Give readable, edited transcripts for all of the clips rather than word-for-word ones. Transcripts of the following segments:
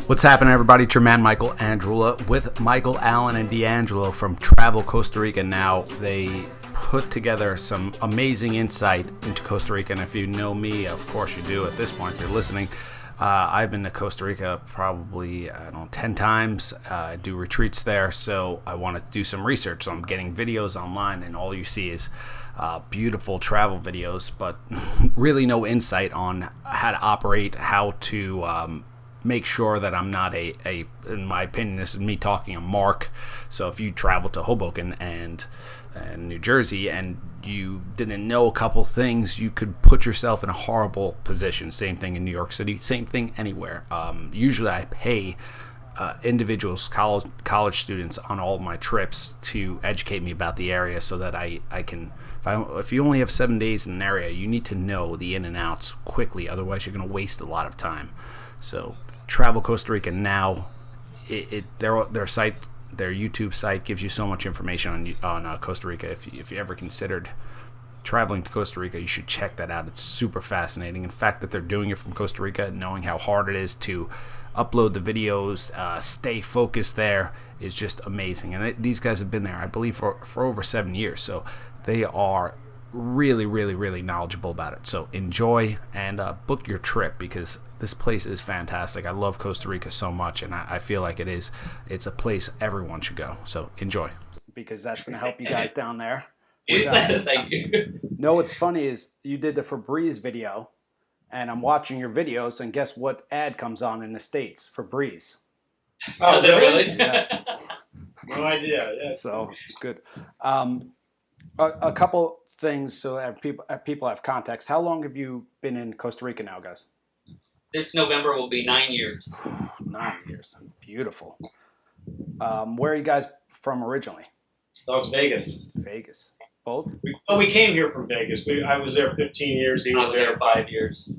What's happening, everybody? It's your man, Michael Andrula, with Michael Allen and D'Angelo from Travel Costa Rica. Now, they put together some amazing insight into Costa Rica, and if you know me, of course you do at this point if you're listening. I've been to Costa Rica probably, 10 times. I do retreats there, so I want to do some research. So I'm getting videos online, and all you see is beautiful travel videos, but really no insight on how to operate, how to make sure that I'm not in my opinion, this is me talking, a mark. So if you travel to Hoboken and New Jersey and you didn't know a couple things, you could put yourself in a horrible position. Same thing in New York City, same thing anywhere. Usually I pay individuals, college students on all of my trips to educate me about the area so that I can, if you only have 7 days in an area, you need to know the in and outs quickly. Otherwise you're going to waste a lot of time. So Travel Costa Rica now, their site, their YouTube site gives you so much information on Costa Rica. If you ever considered traveling to Costa Rica, you should check that out. It's super fascinating. In fact, that they're doing it from Costa Rica, knowing how hard it is to upload the videos, stay focused there, is just amazing. And these guys have been there, I believe, for over 7 years. So they are really, really, really knowledgeable about it. So enjoy and book your trip, because this place is fantastic. I love Costa Rica so much, and I feel like it's a place everyone should go. So enjoy, because that's going to help you guys down there. Thank you. No, what's funny is you did the Febreze video, and I'm watching your videos, and guess what ad comes on in the States? Febreze. Oh, is it really? Yes. No idea. Yeah. So good. A couple things so that people have context. How long have you been in Costa Rica now, guys? This November will be 9 years. 9 years. Beautiful. Where are you guys from originally? Las Vegas. Vegas. Both? We came here from Vegas. I was there 15 years. He I was there 5 years.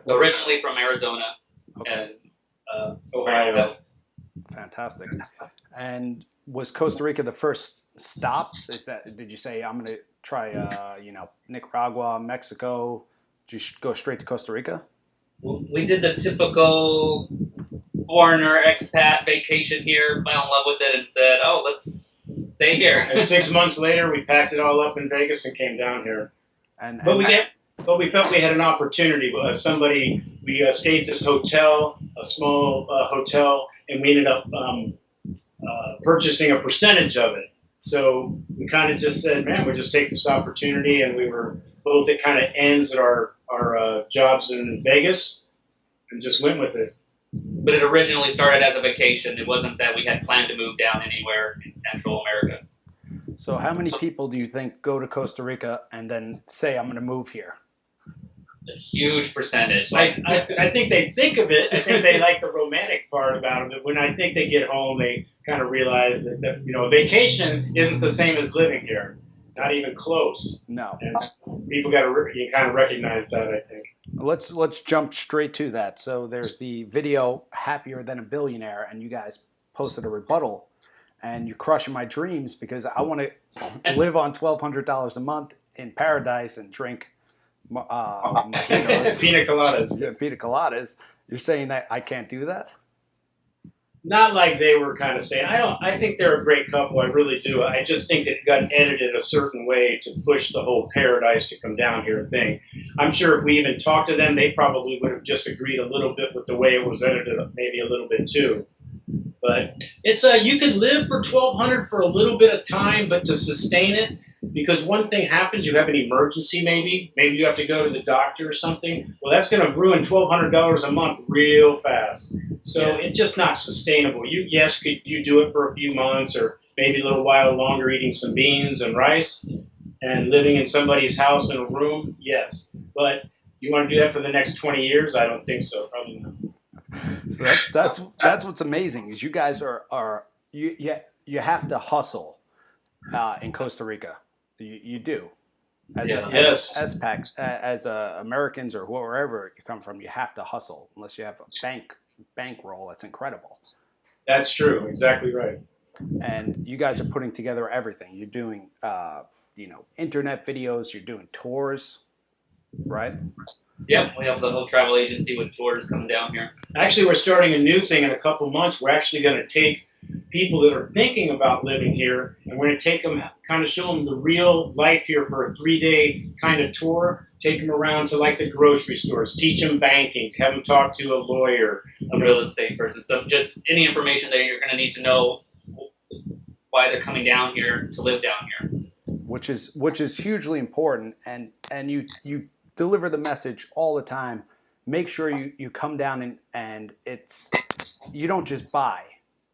So originally from Arizona, okay. And Ohio. Fantastic. And was Costa Rica the first stop? Did you say I'm going to try Nicaragua, Mexico? Did you go straight to Costa Rica? we did the typical foreigner expat vacation here, fell in love with it, and said, "Oh, let's stay here." And 6 months later, we packed it all up in Vegas and came down here. But we felt we had an opportunity. We stayed at this hotel, a small hotel, and we ended up purchasing a percentage of it. So we kind of just said, man, we'll just take this opportunity. And we were both at kind of ends at our jobs in Vegas and just went with it. But it originally started as a vacation. It wasn't that we had planned to move down anywhere in Central America. So how many people do you think go to Costa Rica and then say, I'm going to move here? A huge percentage. I think they think of it. I think they like the romantic part about it. When I think they get home, they kind of realize that a vacation isn't the same as living here. Not even close. No. And people you kind of recognize that, I think. Let's jump straight to that. So there's the video Happier Than a Billionaire, and you guys posted a rebuttal, and you're crushing my dreams because I want to live on $1,200 a month in paradise and drink mojitos. Pina coladas. Yeah, pina coladas. You're saying that I can't do that? Not like they were kind of saying. I think they're a great couple. I really do. I just think it got edited a certain way to push the whole paradise to come down here thing. I'm sure if we even talked to them, they probably would have disagreed a little bit with the way it was edited, maybe a little bit too. But it's you could live for $1,200 for a little bit of time, but to sustain it, because one thing happens, you have an emergency maybe you have to go to the doctor or something. Well, that's going to ruin $1,200 a month real fast. So it's just not sustainable. Could you do it for a few months or maybe a little while longer, eating some beans and rice and living in somebody's house in a room? Yes. But you want to do that for the next 20 years? I don't think so. Probably not. So that's what's amazing is you guys you have to hustle in Costa Rica. You do. As Americans or wherever you come from, you have to hustle. Unless you have a bankroll, that's incredible. That's true. Exactly right. And you guys are putting together everything. You're doing, internet videos. You're doing tours. right? Yep, we have the whole travel agency with tours coming down here. Actually, we're starting a new thing in a couple months. We're actually going to take people that are thinking about living here, and we're going to take them, kind of show them the real life here for a 3-day kind of tour. Take them around to like the grocery stores, teach them banking, have them talk to a lawyer, A real estate person. So just any information that you're going to need to know why they're coming down here to live down here. Which is hugely important, and you deliver the message all the time. Make sure you come down and you don't just buy.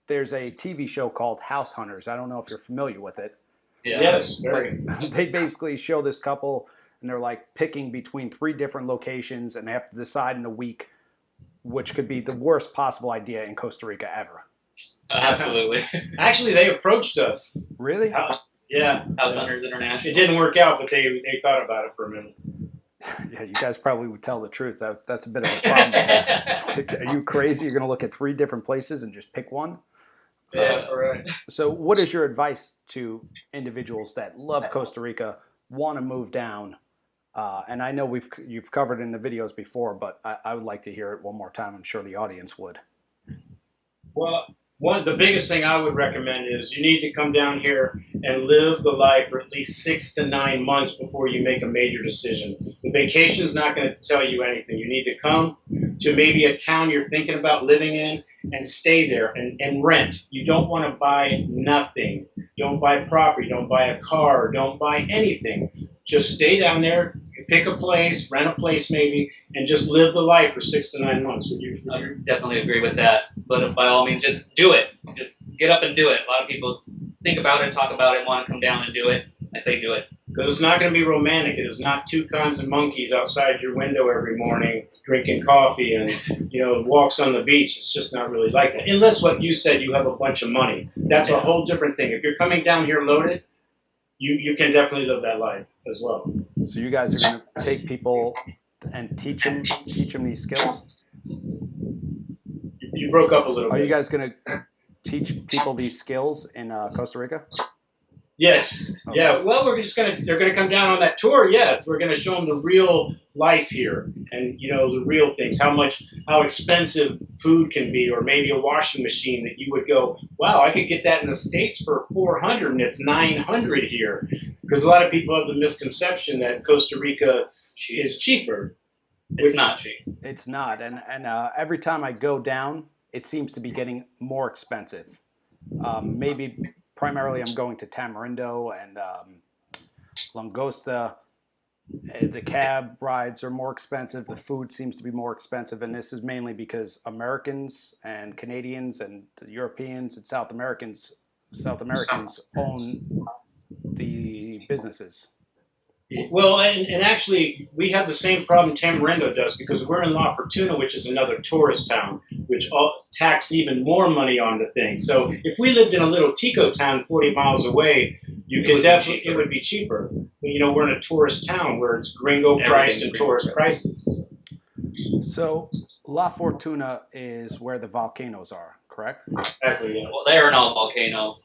There's a TV show called House Hunters. I don't know if you're familiar with it. Yeah. Yes, very. But they basically show this couple, and they're like picking between 3 different locations, and they have to decide in a week, which could be the worst possible idea in Costa Rica ever. Absolutely. Actually, they approached us. Really? Yeah. House Hunters International. It didn't work out, but they thought about it for a minute. Yeah, you guys probably would tell the truth. That's a bit of a problem. Are you crazy? You're going to look at 3 different places and just pick one? Yeah, right. So what is your advice to individuals that love Costa Rica, want to move down? And I know you've covered it in the videos before, but I would like to hear it one more time. I'm sure the audience would. Well, the biggest thing I would recommend is you need to come down here and live the life for at least 6 to 9 months before you make a major decision. The vacation is not going to tell you anything. You need to come to maybe a town you're thinking about living in and stay there and rent. You don't want to buy nothing. Don't buy property. Don't buy a car. Don't buy anything. Just stay down there, pick a place, rent a place maybe, and just live the life for 6 to 9 months. Would you? I definitely agree with that. But by all means, just do it. Just get up and do it. A lot of people think about it, talk about it, want to come down and do it. I say do it. Because it's not going to be romantic. It is not 2 kinds of monkeys outside your window every morning drinking coffee and, walks on the beach. It's just not really like that. Unless what you said, you have a bunch of money. That's a whole different thing. If you're coming down here loaded, you can definitely live that life as well. So you guys are going to take people and teach them these skills? You broke up a little bit. Are you guys going to teach people these skills in Costa Rica? Yes. Okay. Yeah. Well, they're gonna come down on that tour. Yes, we're gonna show them the real life here, and the real things. How expensive food can be, or maybe a washing machine that you would go, wow, I could get that in the States for $400, and it's $900 here. Because a lot of people have the misconception that Costa Rica is cheaper. It's not cheap. It's not, and every time I go down, it seems to be getting more expensive. Maybe primarily I'm going to Tamarindo and Langosta. The cab rides are more expensive. The food seems to be more expensive, and this is mainly because Americans and Canadians and Europeans and South Americans own the businesses. Well, and actually, we have the same problem Tamarindo does, because we're in La Fortuna, which is another tourist town, which tax even more money onto things. So if we lived in a little Tico town 40 miles away, it would be cheaper. But, we're in a tourist town where it's gringo priced and tourist prices. So La Fortuna is where the volcanoes are, correct? Exactly, yeah. Well, they're not a volcano.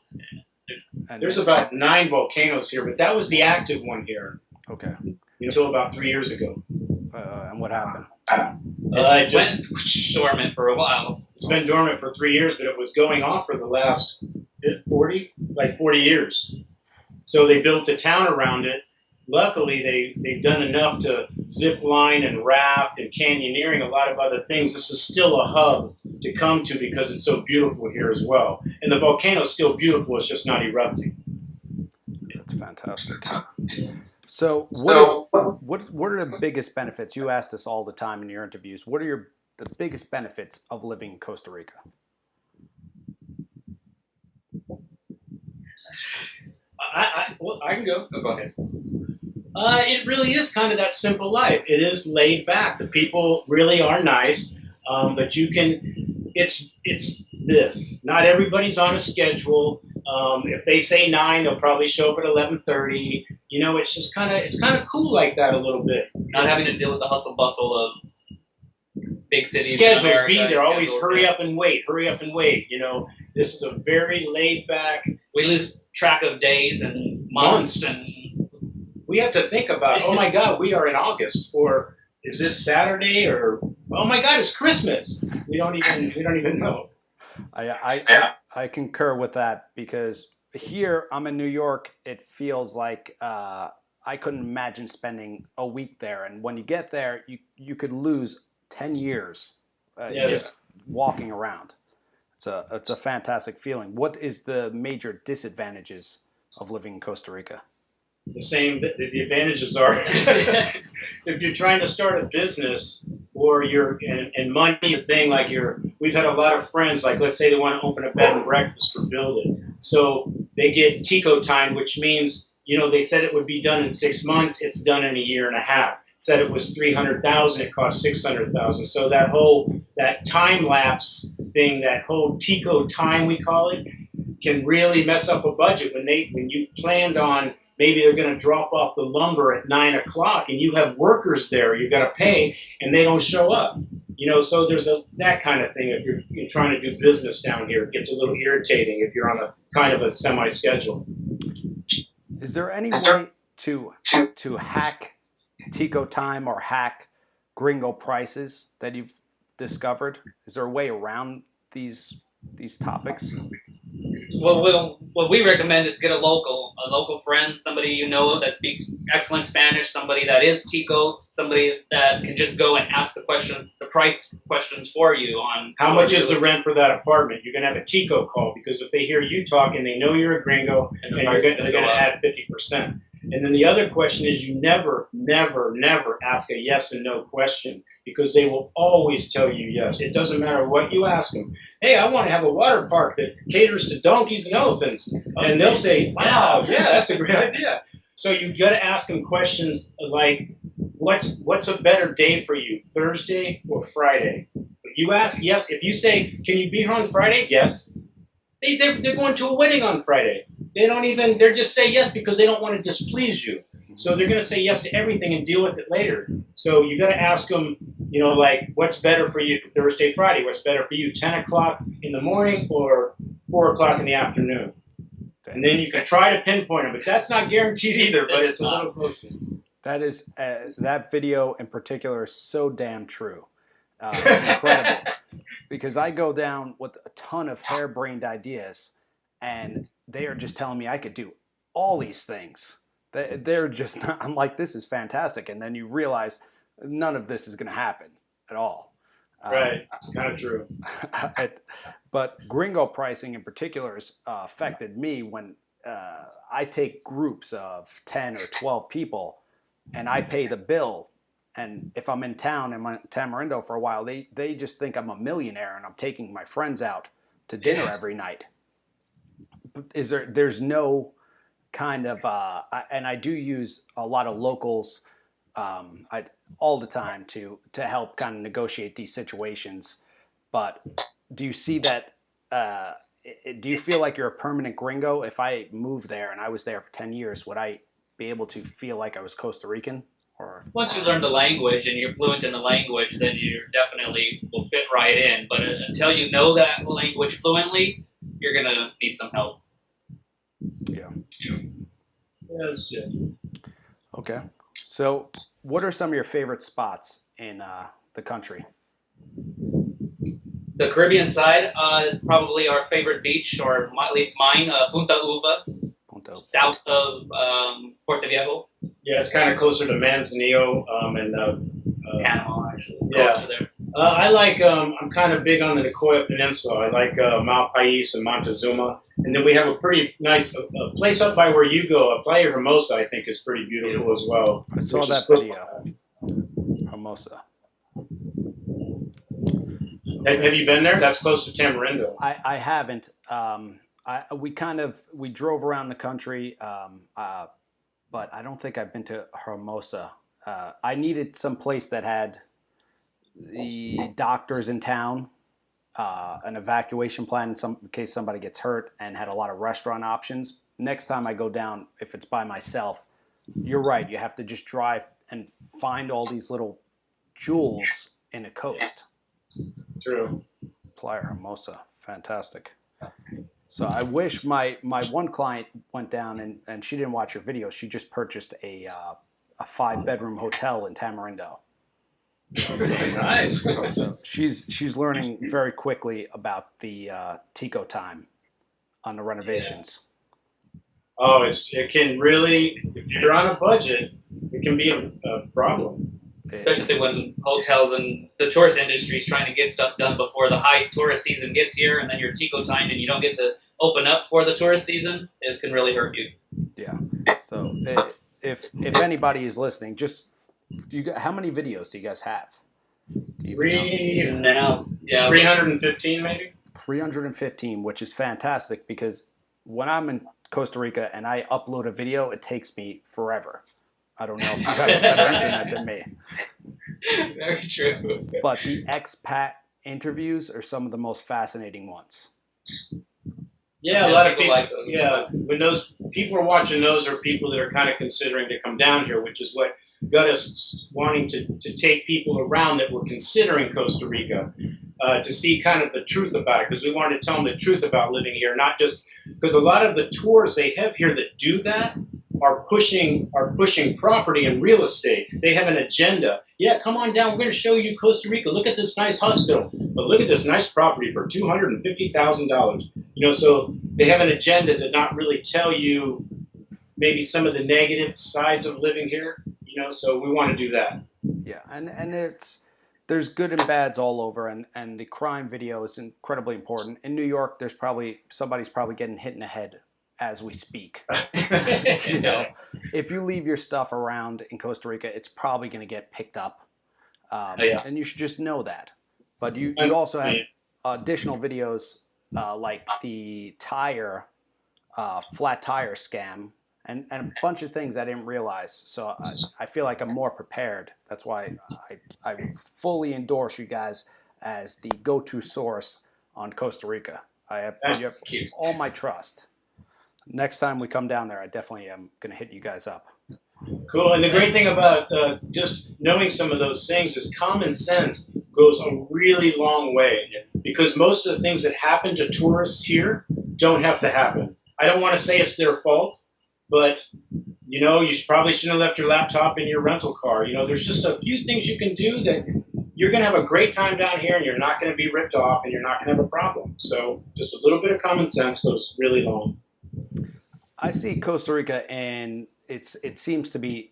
And There's about 9 volcanoes here, but that was the active one here. Okay. Until about 3 years ago. And what happened? It went dormant for a while. It's been dormant for 3 years, but it was going off for the last 40 years. So they built a town around it. Luckily, they've done enough to zip line and raft and canyoneering, a lot of other things. This is still a hub to come to because it's so beautiful here as well. And the volcano is still beautiful, it's just not erupting. That's fantastic. So what are the biggest benefits? You ask this all the time in your interviews. What are the biggest benefits of living in Costa Rica? I can go. Oh, go ahead. It really is kind of that simple life. It is laid back. The people really are nice, but it's this. Not everybody's on a schedule. If they say 9, they'll probably show up at 11:30. It's just kind of cool like that a little bit. Not having to deal with the hustle bustle of big cities. Schedules be there. Always hurry up and wait. Hurry up and wait. This is a very laid back. We lose track of days and months and we have to think about, oh my God, we are in August, or is this Saturday, or oh my God, it's Christmas. We don't even know. I concur with that, because here I'm in New York. It feels like I couldn't imagine spending a week there, and when you get there, you could lose 10 years just walking around. It's a fantastic feeling. What is the major disadvantages of living in Costa Rica? The same. The advantages are if you're trying to start a business, or you're and money is a thing. Like we've had a lot of friends. Like, let's say they want to open a bed and breakfast or build it, so they get Tico Time, which means they said it would be done in 6 months. It's done in a year and a half. Said it was 300,000. It cost 600,000. So that time lapse thing, that whole Tico Time we call it, can really mess up a budget when you planned on. Maybe they're going to drop off the lumber at 9 o'clock, and you have workers there you got to pay, and they don't show up. So there's that kind of thing. If you're trying to do business down here, it gets a little irritating if you're on a kind of a semi-schedule. Is there any way to hack Tico Time or hack Gringo prices that you've discovered? Is there a way around these topics? Well, what we recommend is get a local friend, somebody that speaks excellent Spanish, somebody that is Tico, somebody that can just go and ask the price questions for you on how much is the rent for that apartment. You're going to have a Tico call, because if they hear you talking, they know you're a Gringo, and they're going to add 50%. And then the other question is, you never, never, never ask a yes and no question, because they will always tell you yes. It doesn't matter what you ask them. Hey, I want to have a water park that caters to donkeys and elephants. And they'll say, wow, yeah, that's a great idea. So you got to ask them questions like, what's a better day for you, Thursday or Friday? You ask yes. If you say, can you be here on Friday? Yes. They're going to a wedding on Friday. They're just say yes because they don't want to displease you. So they're going to say yes to everything and deal with it later. So you got to ask them, like, what's better for you, Thursday, Friday? What's better for you, 10 o'clock in the morning or 4 o'clock in the afternoon? And then you can try to pinpoint them, but that's not guaranteed either, but it's a little closer. That is, that video in particular is so damn true. It's incredible, because I go down with a ton of harebrained ideas, and they are just telling me I could do all these things. They're just not, I'm like, this is fantastic. And then you realize none of this is going to happen at all. Right. It's kind of true. But Gringo pricing in particular has affected me when I take groups of 10 or 12 people and I pay the bill. And if I'm in town, in Tamarindo for a while, they just think I'm a millionaire and I'm taking my friends out to dinner every night. There's no kind of, and I do use a lot of locals all the time to help kind of negotiate these situations. But do you see that, do you feel like you're a permanent Gringo? If I moved there and I was there for 10 years, would I be able to feel like I was Costa Rican? Or once you learn the language and you're fluent in the language, then you definitely will fit right in. But until you know that language fluently, you're going to need some help. Yeah. Yes, yeah. Okay. So what are some of your favorite spots in the country? The Caribbean side is probably our favorite beach, or at least mine, Punta Uva, south of Puerto Viejo. Yeah, it's kind of closer to Manzanillo and Panama, actually. Yeah. Closer there. I like, I'm kind of big on the Nicoya Peninsula. I like Malpais and Montezuma. And then we have a pretty nice place up by where you go, Playa Hermosa, I think, is pretty beautiful as well. I saw that video. Hermosa. Have you been there? That's close to Tamarindo. I haven't. We drove around the country, but I don't think I've been to Hermosa. I needed some place that had the doctors in town, an evacuation plan in case somebody gets hurt, and had a lot of restaurant options. Next time I go down, if it's by myself, you're right. You have to just drive and find all these little jewels in the coast. True. Playa Hermosa, fantastic. So I wish my one client went down and she didn't watch your video. She just purchased a 5-bedroom hotel in Tamarindo. Very nice. So she's learning very quickly about the Tico Time on the renovations. Oh, it can really, if you're on a budget, it can be a problem. Especially when hotels and the tourist industry is trying to get stuff done before the high tourist season gets here, and then your Tico Time and you don't get to open up for the tourist season, it can really hurt you. Yeah. So if anybody is listening, just how many videos do you guys have? 315 maybe? 315, which is fantastic because when I'm in Costa Rica and I upload a video, it takes me forever. I don't know if you have better internet than me. Very true. But the expat interviews are some of the most fascinating ones. Yeah, a lot of people like those. Yeah, when those people are watching, those are people that are kind of considering to come down here, which is what got us wanting to take people around that were considering Costa Rica to see kind of the truth about it, because we wanted to tell them the truth about living here, not just because a lot of the tours they have here that do that are pushing property and real estate. They have an agenda. Yeah, come on down. We're going to show you Costa Rica. Look at this nice hospital, but look at this nice property for $250,000. You know, so they have an agenda to not really tell you maybe some of the negative sides of living here. You know, so we want to do that. Yeah, and there's good and bads all over, and the crime video is incredibly important. In New York, there's somebody's probably getting hit in the head as we speak. You know, if you leave your stuff around in Costa Rica, it's probably going to get picked up, and you should just know that. But you also have additional videos like the flat tire scam, and a bunch of things I didn't realize. So I feel like I'm more prepared. That's why I fully endorse you guys as the go-to source on Costa Rica. You have all my trust. Next time we come down there, I definitely am going to hit you guys up. Cool. And the great thing about just knowing some of those things is common sense goes a really long way, because most of the things that happen to tourists here don't have to happen. I don't want to say it's their fault, but you know, you probably shouldn't have left your laptop in your rental car. You know, there's just a few things you can do that you're going to have a great time down here, and you're not going to be ripped off, and you're not going to have a problem. So just a little bit of common sense goes really long. I see Costa Rica, and it seems to be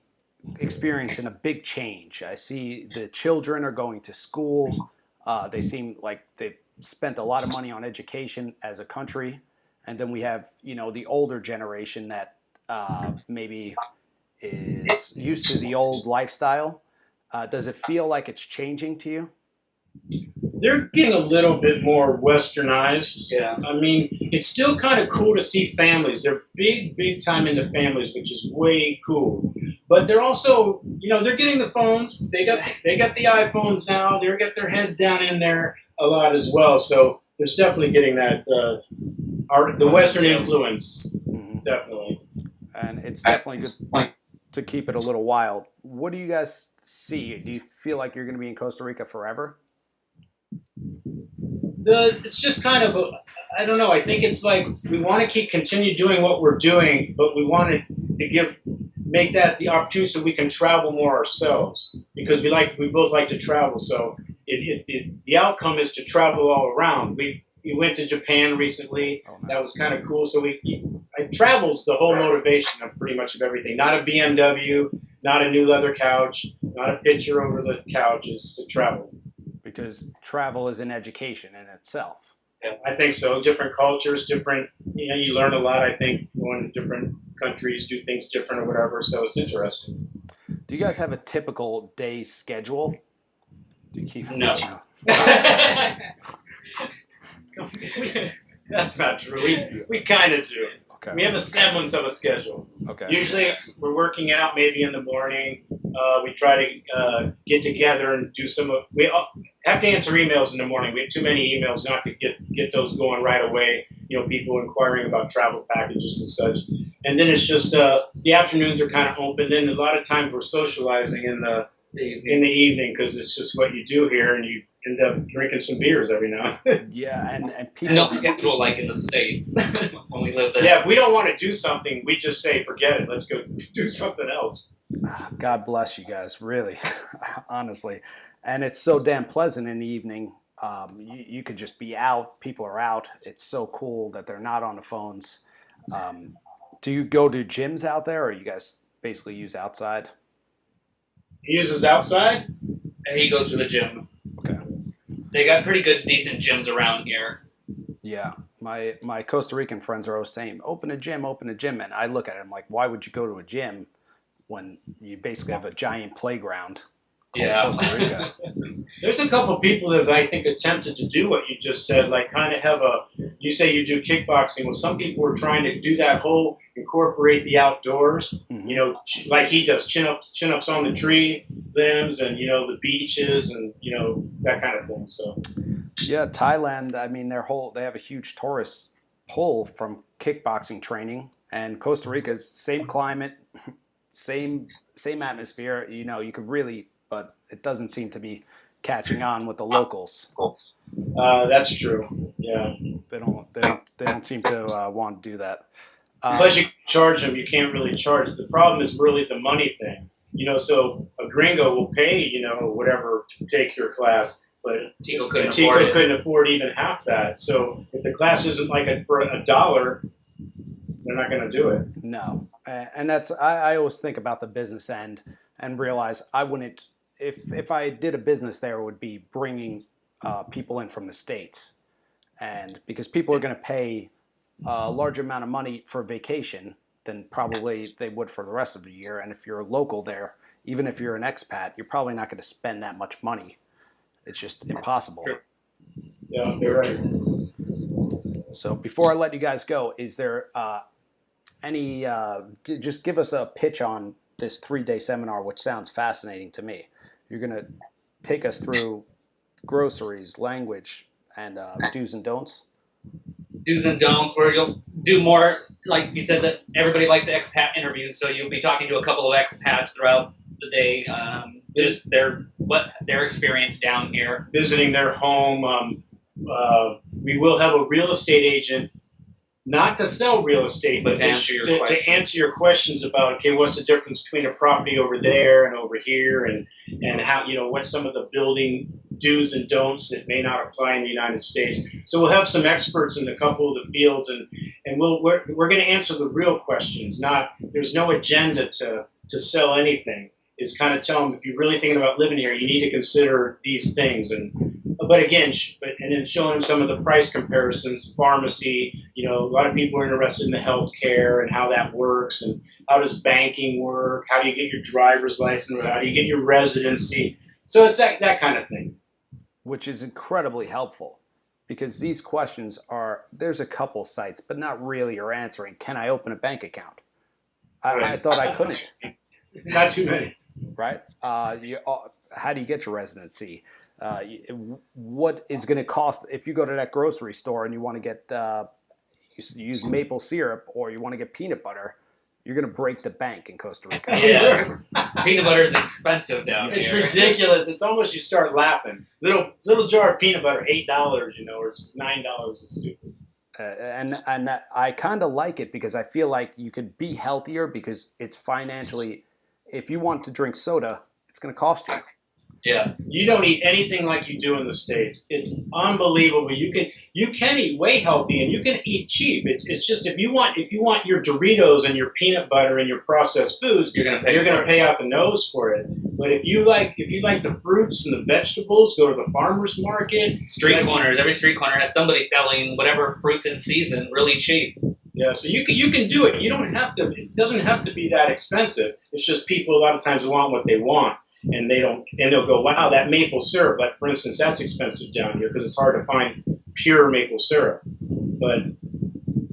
experiencing a big change. I see the children are going to school. They seem like they've spent a lot of money on education as a country. And then we have, you know, the older generation that maybe is used to the old lifestyle. Does it feel like it's changing to you? They're getting a little bit more westernized. Yeah. I mean, it's still kind of cool to see families. They're big time into families, which is way cool. But they're also, you know, they're getting the phones. They got the iPhones now. They're getting their heads down in there a lot as well. So there's definitely getting that the Western influence. Mm-hmm. Definitely. And it's definitely good to keep it a little wild. What do you guys see? Do you feel like you're going to be in Costa Rica forever? It's just kind of I don't know. I think it's like we want to continue doing what we're doing, but we wanted to make that the opportunity so we can travel more ourselves, because we both like to travel. So if the outcome is to travel all around. We went to Japan recently. Oh, nice. That was kind of cool. So travel's the whole motivation of pretty much of everything. Not a BMW, not a new leather couch, not a picture over the couch, is to travel. Because travel is an education in itself. Yeah, I think so. Different cultures, different, you know, you learn a lot, I think, going to different countries, do things different or whatever, so it's interesting. Do you guys have a typical day schedule? Do you keep No. That's not true. We kind of do. Okay. We have a semblance of a schedule. Okay. Usually we're working out maybe in the morning. We try to get together and do we have to answer emails in the morning. We have too many emails not to get those going right away. You know, people inquiring about travel packages and such. And then it's just the afternoons are kind of open. Then a lot of times we're socializing in the evening, because it's just what you do here, and end up drinking some beers every now and then. Yeah, and And people. don't schedule like in the States when we lived there. Yeah, if we don't want to do something, we just say, forget it. Let's go do something else. God bless you guys, really, honestly. And it's so damn pleasant in the evening. You could just be out. People are out. It's so cool that they're not on the phones. Um, do you go to gyms out there, or you guys basically use outside? He uses outside. And he goes to the gym. Okay. They got pretty good, decent gyms around here. Yeah, my Costa Rican friends are always saying, open a gym, and I look at it, I'm like, why would you go to a gym when you basically have a giant playground called Yeah. Costa Rica? There's a couple people that I think attempted to do what you just said, like kind of have you say you do kickboxing. Well, some people are trying to do that whole incorporate the outdoors, Mhm. like he does, chin-ups on the tree limbs and, the beaches and, that kind of thing. So, Yeah, Thailand, I mean, they have a huge tourist pull from kickboxing training, and Costa Rica's same climate, same atmosphere. You could really, but it doesn't seem to be catching on with the locals. that's true. Yeah. They don't seem to want to do that. Plus, you can charge them. You can't really charge. The problem is really the money thing. So a gringo will pay, whatever to take your class, but Tico couldn't Tico afford it. couldn't afford even half that. So if the class isn't like for $1, they're not going to do it. No, and I always think about the business end and realize I wouldn't if I did a business there, it would be bringing people in from the States, and because people are going to pay a larger amount of money for vacation than probably they would for the rest of the year, and if you're a local there, even if you're an expat, you're probably not going to spend that much money. It's just impossible. Sure. Yeah, you're right. So before I let you guys go, is there just give us a pitch on this 3-day seminar, which sounds fascinating to me. You're going to take us through groceries, language, and do's and don'ts. Do's and don'ts, where you'll do more, like you said, that everybody likes expat interviews, so you'll be talking to a couple of expats throughout the day, just their experience down here. Visiting their home. We will have a real estate agent, not to sell real estate, but To answer your to questions. answer your questions about, okay, what's the difference between a property over there and over here, and how, what's some of the building do's and don'ts that may not apply in the United States. So we'll have some experts in a couple of the fields, and we're going to answer the real questions. There's no agenda to sell anything. It's kind of tell them, if you're really thinking about living here, you need to consider these things. But again, and then showing them some of the price comparisons, pharmacy. A lot of people are interested in the healthcare and how that works, and how does banking work? How do you get your driver's license? How do you get your residency? So it's that kind of thing. Which is incredibly helpful, because these questions there's a couple sites, but not really are answering, can I open a bank account? I thought I couldn't. Not too many. Right? How do you get your residency? What is going to cost if you go to that grocery store and you want to get you use maple syrup, or you want to get peanut butter? You're going to break the bank in Costa Rica. Yeah. Peanut butter is expensive down It's here. ridiculous. It's almost you start laughing. Little jar of peanut butter, $8, or it's $9. It's stupid. And that, I kind of like it, because I feel like you could be healthier, because it's financially. If you want to drink soda, it's going to cost you. Yeah. You don't eat anything like you do in the States. It's unbelievable. You can eat way healthy, and you can eat cheap. It's just if you want your Doritos and your peanut butter and your processed foods, You're gonna pay out the nose for it. But if you like the fruits and the vegetables, go to the farmers market. Street corners. Every street corner has somebody selling whatever fruits in season really cheap. Yeah, so you can do it. You don't have to. It doesn't have to be that expensive. It's just people a lot of times want what they want, and they'll go, wow, that maple syrup. Like for instance, that's expensive down here because it's hard to find pure maple syrup. But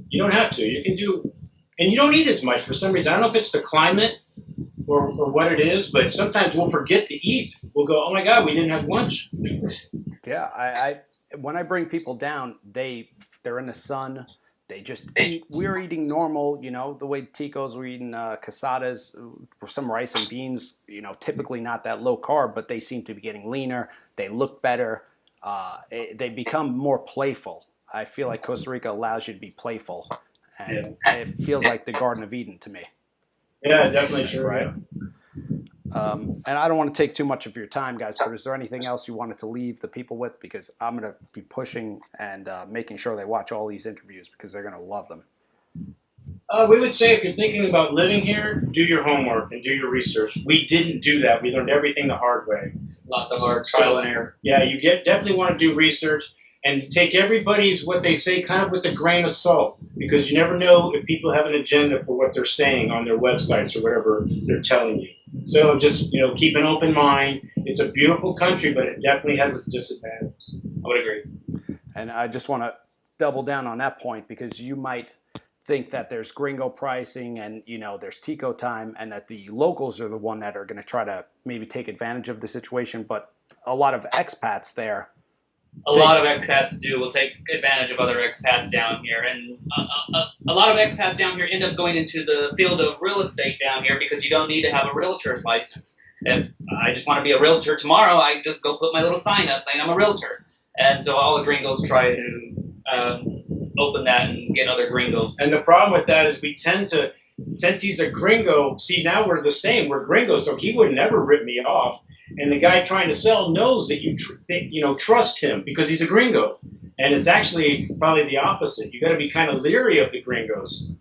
you don't have to. You can do, and you don't eat as much for some reason. I don't know if it's the climate or what it is, but sometimes we'll forget to eat. We'll go, oh my God, we didn't have lunch. Yeah, I when I bring people down, they're in the sun. They just eat. We're eating normal, the way Ticos were eating casadas, for some rice and beans, typically not that low carb, but they seem to be getting leaner. They look better. they become more playful. I feel like Costa Rica allows you to be playful, and it feels like the Garden of Eden to me. Yeah, definitely true. Right. Yeah. And I don't want to take too much of your time, guys, but is there anything else you wanted to leave the people with? Because I'm going to be pushing and making sure they watch all these interviews because they're going to love them. We would say if you're thinking about living here, do your homework and do your research. We didn't do that. We learned everything the hard way. Lots of hard trial and error. Yeah, you definitely want to do research and take everybody's what they say kind of with a grain of salt, because you never know if people have an agenda for what they're saying on their websites or whatever they're telling you. So just keep an open mind. It's a beautiful country, but it definitely has its disadvantages. I would agree. And I just want to double down on that point because you might think that there's gringo pricing and there's Tico Time and that the locals are the one that are going to try to maybe take advantage of the situation, but a lot of expats there. A lot of expats will take advantage of other expats down here, and a lot of expats down here end up going into the field of real estate down here because you don't need to have a realtor's license. If I just want to be a realtor tomorrow, I just go put my little sign up saying I'm a realtor, and so all the gringos try to open that and get other gringos. And the problem with that is we tend to, since he's a gringo, see, now we're the same. We're gringos, so he would never rip me off. And the guy trying to sell knows that you trust him because he's a gringo. And it's actually probably the opposite. You got to be kind of leery of the gringos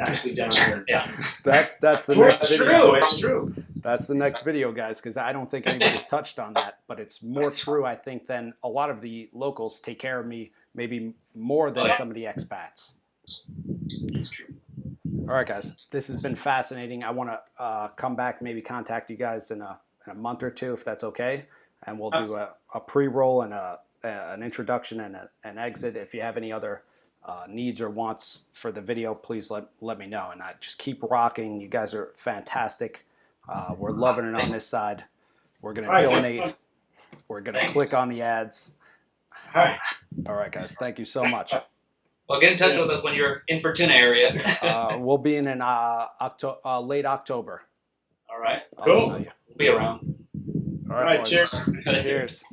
actually down here. Yeah. That's the next video. It's true. That's the next video, guys, because I don't think anybody's touched on that. But it's more true, I think, than a lot of the locals take care of me, maybe more than some of the expats. It's true. All right, guys, this has been fascinating. I want to come back, maybe contact you guys in a month or two, if that's okay. And we'll do a pre-roll and an introduction and an exit. If you have any other needs or wants for the video, please let me know. And I just keep rocking. You guys are fantastic. We're loving it on this side. We're going to donate. We're going to click on the ads. All right, guys. Thank you so much. Well, get in touch with us when you're in Fortuna area. We'll be in late October. All right. Cool. We'll be around. All right, cheers. Cheers.